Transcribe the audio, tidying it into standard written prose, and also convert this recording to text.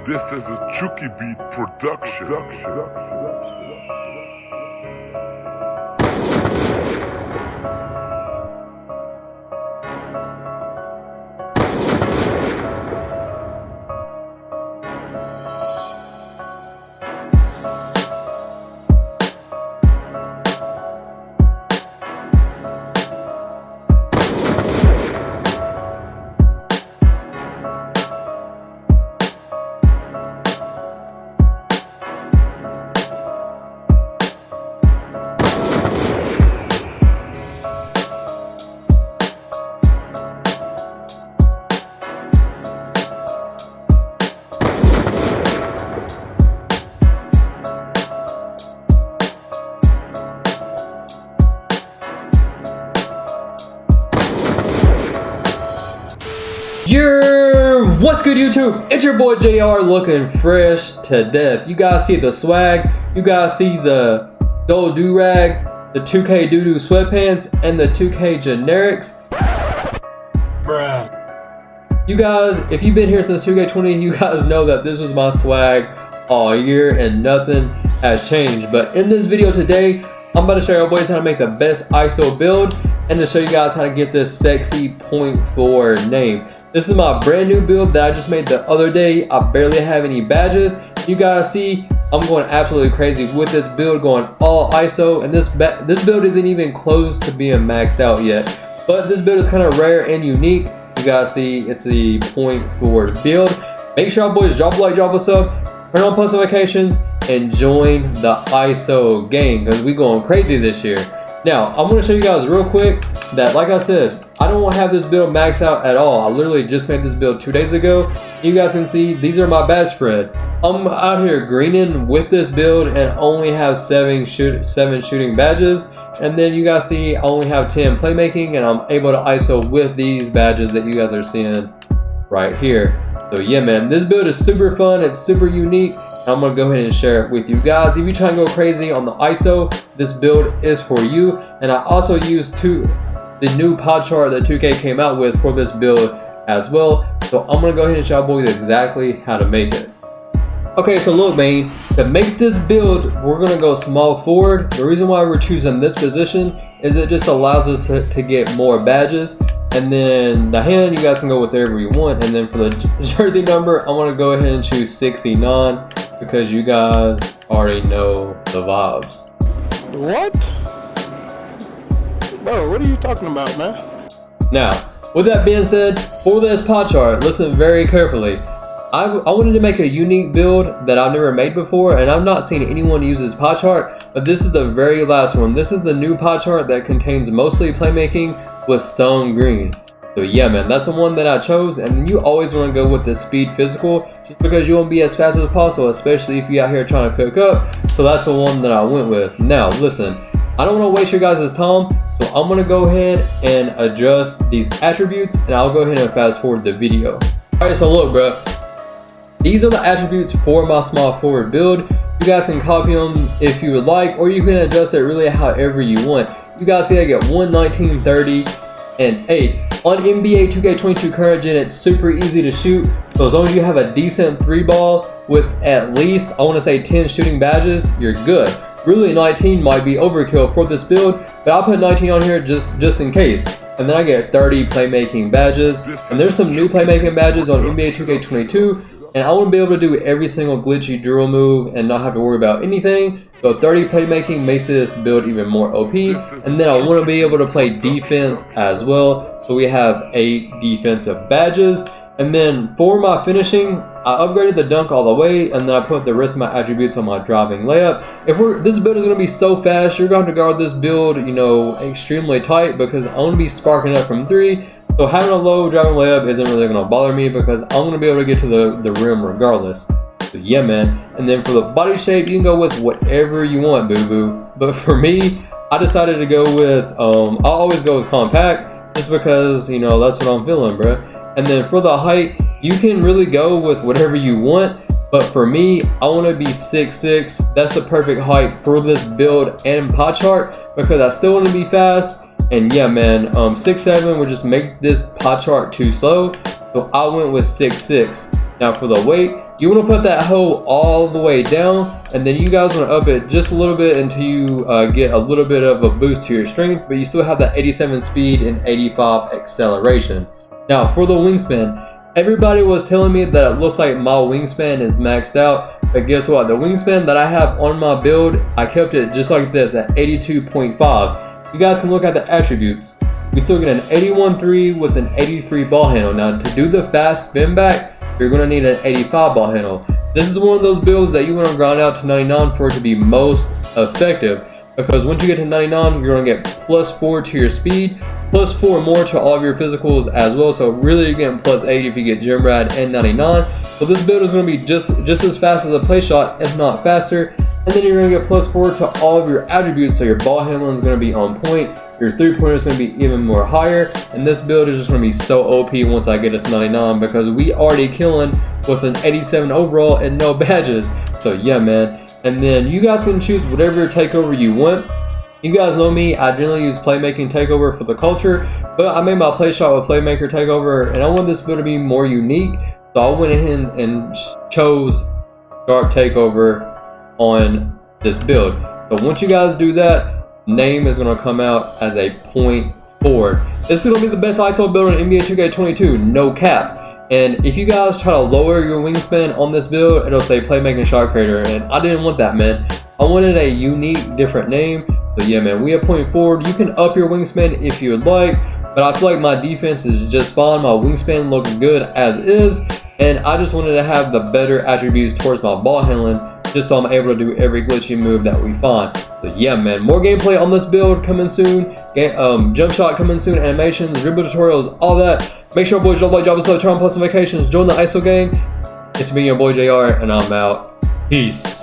This is a Chuki Beat production. What's good, YouTube? It's your boy JR, looking fresh to death. You guys see the swag, you guys see the gold do-rag, the 2K doo-doo sweatpants, and the 2K generics. Bruh. You guys, if you've been here since 2K20, you guys know that this was my swag all year and nothing has changed. But in this video today, I'm about to show you boys how to make the best ISO build and to show you guys how to get this sexy .4 name. This is my brand new build that I just made the other day. I barely have any badges. You guys see, I'm going absolutely crazy with this build, going all ISO, and this build isn't even close to being maxed out yet. But this build is kind of rare and unique. You guys see, it's the .4 build. Make sure y'all boys drop a like, drop a sub, turn on post notifications, and join the ISO gang because we going crazy this year. Now, I'm going to show you guys real quick that, like I said, I don't have this build maxed out at all. I literally just made this build 2 days ago. You guys can see these are my badge spread. I'm out here greening with this build and only have 7 shooting badges. And then you guys see I only have 10 playmaking, and I'm able to ISO with these badges that you guys are seeing right here. So yeah, man, this build is super fun. It's super unique. I'm gonna go ahead and share it with you guys. If you try and go crazy on the ISO, this build is for you. And I also used the new pod chart that 2K came out with for this build as well. So I'm gonna go ahead and show you boys exactly how to make it. Okay, so look, man, to make this build, we're gonna go small forward. The reason why we're choosing this position is it just allows us to get more badges. And then the hand, you guys can go with whatever you want. And then for the jersey number, I'm gonna go ahead and choose 69 because you guys already know the vibes. What? Bro, what are you talking about, man? Now, with that being said, for this pod chart, listen very carefully. I wanted to make a unique build that I've never made before, and I've not seen anyone use this pod chart, but this is the very last one. This is the new pod chart that contains mostly playmaking with some green. So yeah, man, that's the one that I chose. And you always want to go with the speed physical just because you want to be as fast as possible, especially if you're out here trying to cook up. So that's the one that I went with. Now listen, I don't want to waste your guys' time, so I'm going to go ahead and adjust these attributes, and I'll go ahead and fast forward the video. Alright, so look, bro, these are the attributes for my small forward build. You guys can copy them if you would like, or you can adjust it really however you want. You guys see I get 1, 19, 30, and 8. On NBA 2K22 current gen, it's super easy to shoot. So as long as you have a decent 3-ball with at least, I want to say 10 shooting badges, you're good. Really, 19 might be overkill for this build, but I'll put 19 on here just in case. And then I get 30 playmaking badges. And there's some new playmaking badges on NBA 2K22. And I want to be able to do every single glitchy drill move and not have to worry about anything. So 30 playmaking makes this build even more OP. And then I want to be able to play defense as well. So we have 8 defensive badges. And then for my finishing, I upgraded the dunk all the way, and then I put the rest of my attributes on my driving layup. This build is going to be so fast, you're going to have to guard this build, you know, extremely tight because I'm going to be sparking up from 3. So having a low driving layup isn't really going to bother me because I'm going to be able to get to the rim regardless. So yeah, man. And then for the body shape, you can go with whatever you want, boo-boo. But for me, I decided to go with, I'll always go with compact just because, you know, that's what I'm feeling, bruh. And then for the height, you can really go with whatever you want. But for me, I want to be 6'6". That's the perfect height for this build and pod chart because I still want to be fast. And yeah, man, 6'7" would just make this pod chart too slow. so I went with 6'6". Now for the weight, you want to put that hoe all the way down, and then you guys want to up it just a little bit until you get a little bit of a boost to your strength, but you still have that 87 speed and 85 acceleration. Now for the wingspan, everybody was telling me that it looks like my wingspan is maxed out, but guess what? The wingspan that I have on my build, I kept it just like this at 82.5. You guys can look at the attributes. We still get an 81.3 with an 83 ball handle. Now to do the fast spin back, you're going to need an 85 ball handle. This is one of those builds that you want to grind out to 99 for it to be most effective, because once you get to 99, you're going to get +4 to your speed, +4 more to all of your physicals as well. So really you're getting +8 if you get gym rad and 99. So this build is going to be just as fast as a play shot, if not faster. And then you're going to get +4 to all of your attributes. So your ball handling is going to be on point. Your 3-pointer is going to be even more higher. And this build is just going to be so OP once I get it to 99, because we already killing with an 87 overall and no badges. So yeah, man. And then you guys can choose whatever takeover you want. You guys know me, I generally use playmaking takeover for the culture, but I made my play shot with playmaker takeover, and I want this build to be more unique. So I went ahead and chose sharp takeover on this build. So once you guys do that, name is going to come out as a point forward. This is going to be the best ISO build in NBA 2K22, no cap. And if you guys try to lower your wingspan on this build, it'll say playmaking shot creator, and I didn't want that, man. I wanted a unique, different name. So yeah, man, we have point forward. You can up your wingspan if you would like, but I feel like my defense is just fine. My wingspan looks good as is, and I just wanted to have the better attributes towards my ball handling, just so I'm able to do every glitchy move that we find. So yeah, man, more gameplay on this build coming soon. Jump shot coming soon, animations, dribble tutorials, all that. Make sure boys drop like, drop a sub, turn on post notifications, join the ISO gang. It's me, your boy JR, and I'm out. Peace.